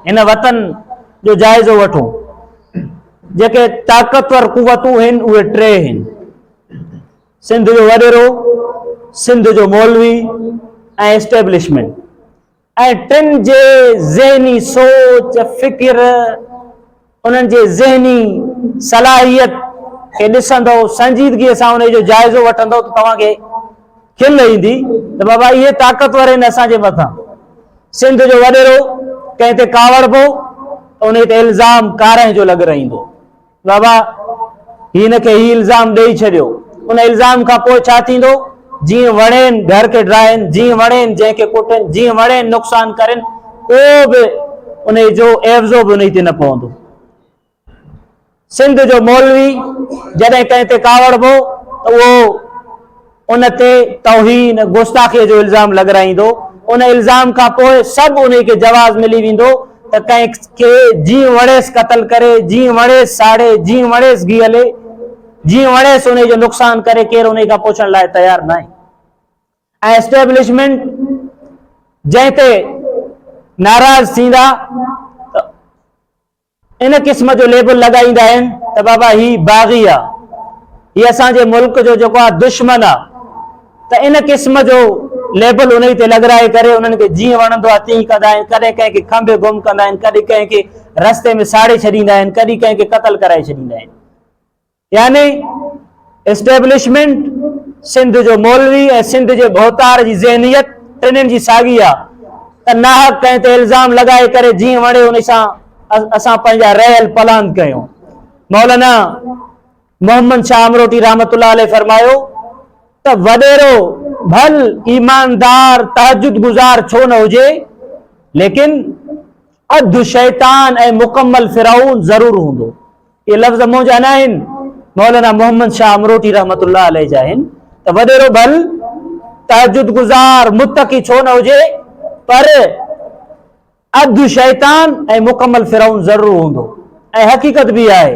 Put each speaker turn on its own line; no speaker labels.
इन वतन जो जाइज़ो वठूं। जेके ताक़तवर कुवतूं आहिनि उहे टे आहिनि, सिंध जो वॾेरो, सिंध जो मौलवी ऐं एस्टेब्लिशमेंट। ऐं टिनि जे ज़हनी सोच फ़िक्र, उन्हनि जे ज़हनी सलाहियत खे ॾिसंदो, संजीदगीअ सां उन जो जाइज़ो वठंदो त तव्हांखे खिल ईंदी त बाबा इहे ताक़तवर आहिनि असांजे मथां। सिंध जो वॾेरो कंहिं ते कावड़बो त उन ते इल्ज़ाम कारें जो लॻ रहंदो, बाबा हिन खे ही इल्ज़ाम ॾेई छॾियो। उन इल्ज़ाम खां पोइ छा थींदो, जीअं वणेनि घर खे ड्राइनि, जीअं वणेनि जंहिंखे कुटनि, जीअं वणेनि नुक़सान करनि, को बि उन जो एवज़ो बि उन ते न पवंदो। सिंध जो मौलवी जॾहिं कंहिं ते कावड़बो त उहो उन ते तौहीन गुस्ताखीअ जो इल्ज़ाम लॻाराईंदो। उन इल्ज़ाम खां पोइ सभु उन खे जवाज़ मिली वेंदो त कंहिंखे जीअं वणेसि क़तल करे, जीअं वणेसि साड़े, जीअं वणेसि घीअले, जीअं वणेसि उन जो नुक़सान करे, केरु उन खां पुछण लाइ तयारु न आहे। ऐं एस्टेब्लिशमेंट जंहिं ते नाराज़ थींदा त इन क़िस्म जो लेबल लॻाईंदा आहिनि त बाबा ही बाग़ी आहे, ही असांजे मुल्क जो जेको आहे दुश्मन आहे। त इन क़िस्म जो लेबल उन ते लॻाए करे उन्हनि खे जीअं वणंदो आहे तीअं कंदा आहिनि। कॾहिं कंहिंखे खंभे गुम कंदा आहिनि, कॾहिं कंहिंखे रस्ते में साड़े छॾींदा आहिनि, कॾहिं कंहिंखे क़तल कराए छॾींदा आहिनि। यानी एस्टेब्लिशमेंट, सिंध जो मौलवी ऐं सिंध जे भोतार जी ज़हनियत टिन्हिनि जी साॻी आहे त नाहक कंहिं ते इल्ज़ाम लॻाए करे जीअं वणे उन सां असां पंहिंजा रहियल प्लान कयूं। मौलाना मोहम्मद शाह अमरोटी रहमतुल्लाह अलैह फरमायो त वॾेरो भल ईमानदार तहजुद गुज़ार छो न हुजे, लेकिन अधु शैतान ऐं मुकम्मल फिराउन ज़रूर हूंदो। ये लफ़्ज़ मुंहिंजा न आहिनि, मौलाना मोहम्मद शाह अमरोटी रहमतुल्लाह अलैह जा आहिनि त वॾेरो भल तहजुद गुज़ार मुत्तकी छो न हुजे, पर अधु शैतान ऐं मुकम्मल फिराउन ज़रूर हूंदो। ऐं हक़ीक़त बि आहे।